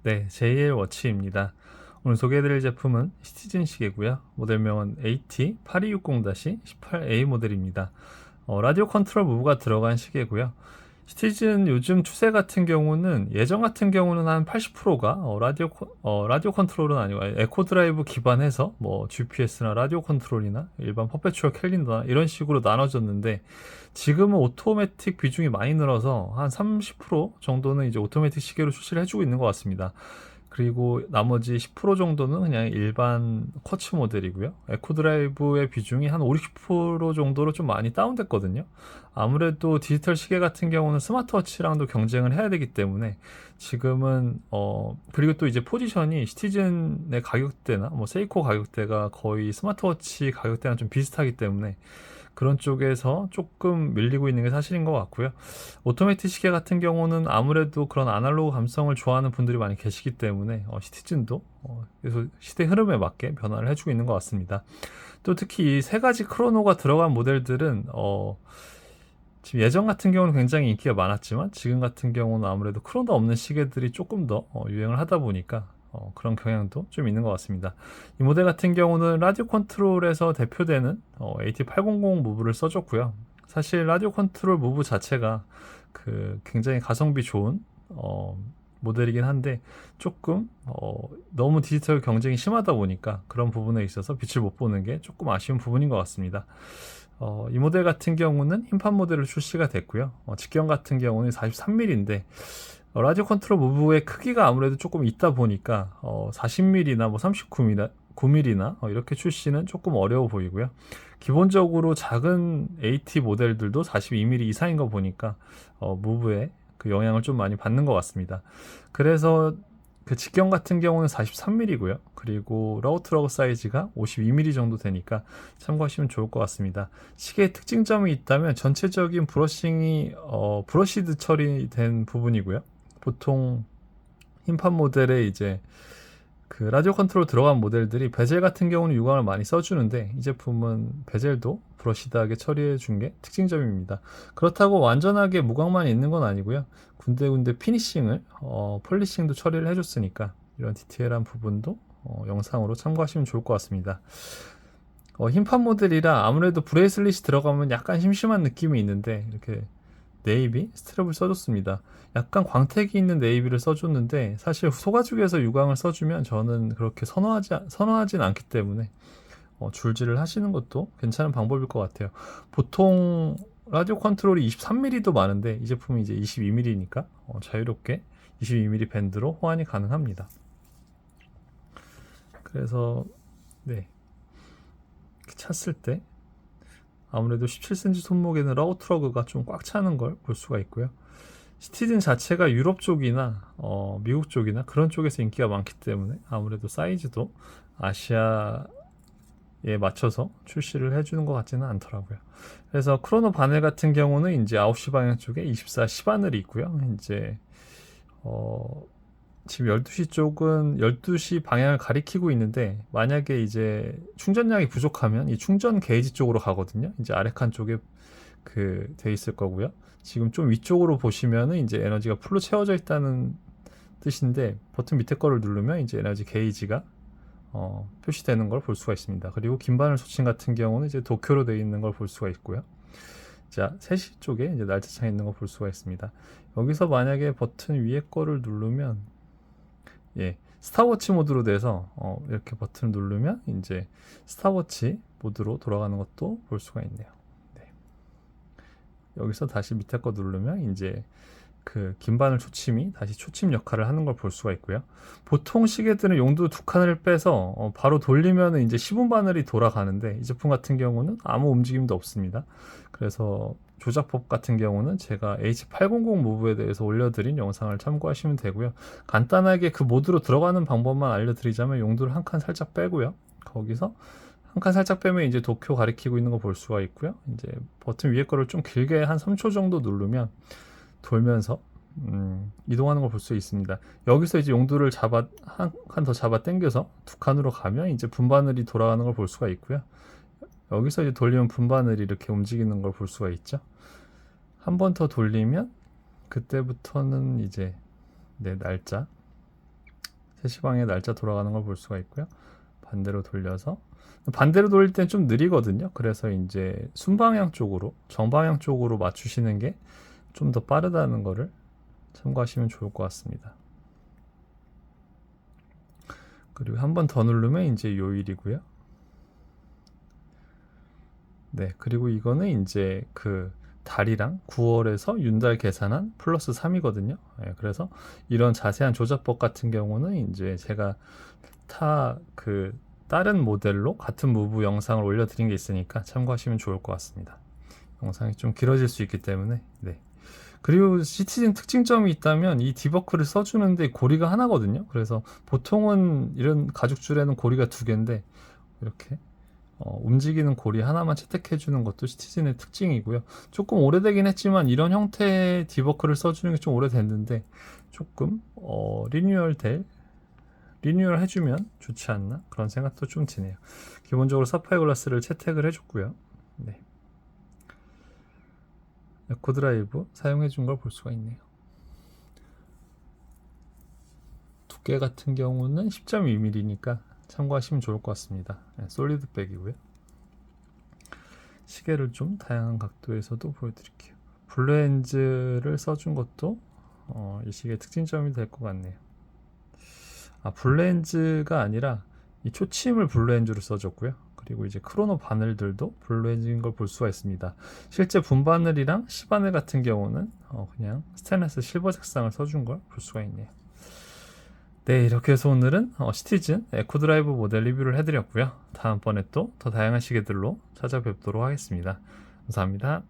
네, JL 워치입니다. 오늘 소개해드릴 제품은 시티즌 시계고요. 모델명은 AT8260-18A 모델입니다. 라디오 컨트롤 무브가 들어간 시계고요. 시티즌 요즘 추세 같은 경우는 예전 같은 경우는 한 80%가 라디오 컨트롤은 아니고 에코 드라이브 기반해서 뭐 GPS나 라디오 컨트롤이나 일반 퍼페추얼 캘린더나 이런 식으로 나눠졌는데 지금은 오토매틱 비중이 많이 늘어서 한 30% 정도는 이제 오토매틱 시계로 출시를 해주고 있는 것 같습니다. 그리고 나머지 10% 정도는 그냥 일반 쿼츠 모델이고요. 에코 드라이브의 비중이 한 5, 60% 정도로 좀 많이 다운됐거든요. 아무래도 디지털 시계 같은 경우는 스마트워치랑도 경쟁을 해야 되기 때문에 지금은 그리고 또 이제 포지션이 시티즌의 가격대나 뭐 세이코 가격대가 거의 스마트워치 가격대랑 좀 비슷하기 때문에 그런 쪽에서 조금 밀리고 있는 게 사실인 것 같고요. 오토매틱 시계 같은 경우는 아무래도 그런 아날로그 감성을 좋아하는 분들이 많이 계시기 때문에 시티즌도 그래서 시대 흐름에 맞게 변화를 해주고 있는 것 같습니다. 또 특히 이 세 가지 크로노가 들어간 모델들은 지금 예전 같은 경우는 굉장히 인기가 많았지만 지금 같은 경우는 아무래도 크로노 없는 시계들이 조금 더 유행을 하다 보니까 그런 경향도 좀 있는 것 같습니다. 이 모델 같은 경우는 라디오 컨트롤에서 대표되는 AT800 무브를 써줬고요. 사실 라디오 컨트롤 무브 자체가 굉장히 가성비 좋은 모델이긴 한데 조금 너무 디지털 경쟁이 심하다 보니까 그런 부분에 있어서 빛을 못 보는 게 조금 아쉬운 부분인 것 같습니다. 이 모델 같은 경우는 흰판 모델로 출시가 됐고요. 직경 같은 경우는 43mm인데 라디오 컨트롤 무브의 크기가 아무래도 조금 있다 보니까 40mm나 뭐 39mm나 이렇게 출시는 조금 어려워 보이고요. 기본적으로 작은 AT 모델들도 42mm 이상인 거 보니까 무브에 그 영향을 좀 많이 받는 것 같습니다. 그래서 그 직경 같은 경우는 43mm고요. 그리고 라우트러그 사이즈가 52mm 정도 되니까 참고하시면 좋을 것 같습니다. 시계의 특징점이 있다면 전체적인 브러싱이 브러시드 처리된 부분이고요. 보통 흰판 모델에 이제 그 라디오 컨트롤 들어간 모델들이 베젤 같은 경우는 유광을 많이 써주는데 이 제품은 베젤도 브러시드하게 처리해 준 게 특징점입니다. 그렇다고 완전하게 무광만 있는 건 아니고요. 군데군데 피니싱을 폴리싱도 처리를 해줬으니까 이런 디테일한 부분도 영상으로 참고하시면 좋을 것 같습니다. 흰판 모델이라 아무래도 브레이슬릿이 들어가면 약간 심심한 느낌이 있는데 이렇게 네이비 스트랩을 써줬습니다. 약간 광택이 있는 네이비를 써줬는데 사실 소가죽에서 유광을 써주면 저는 그렇게 선호하진 않기 때문에 줄질을 하시는 것도 괜찮은 방법일 것 같아요. 보통 라디오 컨트롤이 23mm도 많은데 이 제품이 이제 22mm니까 자유롭게 22mm 밴드로 호환이 가능합니다. 그래서 네, 찼을 때 아무래도 17cm 손목에는 라우트러그가 좀 꽉 차는 걸 볼 수가 있고요. 시티즌 자체가 유럽 쪽이나 미국 쪽이나 그런 쪽에서 인기가 많기 때문에 아무래도 사이즈도 아시아에 맞춰서 출시를 해주는 것 같지는 않더라고요. 그래서 크로노 바늘 같은 경우는 이제 9시 방향 쪽에 24 시바늘이 있고요. 이제 지금 12시 쪽은 12시 방향을 가리키고 있는데 만약에 이제 충전량이 부족하면 이 충전 게이지 쪽으로 가거든요. 이제 아래 칸 쪽에 돼 있을 거고요. 지금 좀 위쪽으로 보시면은 이제 에너지가 풀로 채워져 있다는 뜻인데 버튼 밑에 거를 누르면 이제 에너지 게이지가 표시되는 걸 볼 수가 있습니다. 그리고 긴 바늘 소칭 같은 경우는 이제 도쿄로 되어 있는 걸 볼 수가 있고요. 자, 3시 쪽에 이제 날짜창 있는 걸 볼 수가 있습니다. 여기서 만약에 버튼 위에 거를 누르면 스타워치 모드로 돼서 이렇게 버튼을 누르면 이제 스타워치 모드로 돌아가는 것도 볼 수가 있네요. 네. 여기서 다시 밑에 거 누르면 이제 그 긴바늘 초침이 다시 초침 역할을 하는 걸 볼 수가 있고요. 보통 시계들은 용도 두 칸을 빼서 바로 돌리면 이제 시분 바늘이 돌아가는데 이 제품 같은 경우는 아무 움직임도 없습니다. 그래서 조작법 같은 경우는 제가 H800 무브에 대해서 올려드린 영상을 참고하시면 되고요. 간단하게 그 모드로 들어가는 방법만 알려드리자면 용도를 한 칸 살짝 빼고요. 거기서 한 칸 살짝 빼면 이제 도쿄 가리키고 있는 거 볼 수가 있고요. 이제 버튼 위에 거를 좀 길게 한 3초 정도 누르면 돌면서 이동하는 걸 볼 수 있습니다. 여기서 이제 용도를 한 칸 더 잡아 당겨서 두 칸으로 가면 이제 분바늘이 돌아가는 걸 볼 수가 있고요. 여기서 이제 돌리면 분바늘이 이렇게 움직이는 걸 볼 수가 있죠. 한 번 더 돌리면 그때부터는 이제 날짜 세시방의 날짜 돌아가는 걸 볼 수가 있고요. 반대로 돌려서 반대로 돌릴 땐 좀 느리거든요. 그래서 이제 순방향 쪽으로 정방향 쪽으로 맞추시는 게 좀 더 빠르다는 거를 참고하시면 좋을 것 같습니다. 그리고 한 번 더 누르면 이제 요일이고요. 네, 그리고 이거는 이제 그 달이랑 9월에서 윤달 계산한 플러스 3이거든요. 네, 그래서 이런 자세한 조작법 같은 경우는 이제 제가 다른 모델로 같은 무브 영상을 올려드린 게 있으니까 참고하시면 좋을 것 같습니다. 영상이 좀 길어질 수 있기 때문에. 네. 그리고 시티즌 특징점이 있다면 이 디버크를 써주는데 고리가 하나거든요. 그래서 보통은 이런 가죽줄에는 고리가 2개인데 이렇게 움직이는 고리 하나만 채택해주는 것도 시티즌의 특징이고요. 조금 오래되긴 했지만 이런 형태의 디버크를 써주는 게 좀 오래됐는데 조금 리뉴얼 해주면 좋지 않나 그런 생각도 좀 드네요. 기본적으로 사파이어 글라스를 채택을 해줬고요. 네. 에코 드라이브 사용해 준 걸 볼 수가 있네요. 두께 같은 경우는 10.2mm니까 참고하시면 좋을 것 같습니다. 네, 솔리드 백이고요. 시계를 좀 다양한 각도에서도 보여드릴게요. 블루엔즈를 써준 것도 이 시계의 특징점이 될 것 같네요. 블루엔즈가 아니라 이 초침을 블루엔즈로 써줬고요. 그리고 이제 크로노 바늘들도 블루엔즈인 걸 볼 수가 있습니다. 실제 분바늘이랑 시바늘 같은 경우는 그냥 스테인리스 실버 색상을 써준 걸 볼 수가 있네요. 네, 이렇게 해서 오늘은 시티즌 에코 드라이브 모델 리뷰를 해드렸고요. 다음번에 또 더 다양한 시계들로 찾아뵙도록 하겠습니다. 감사합니다.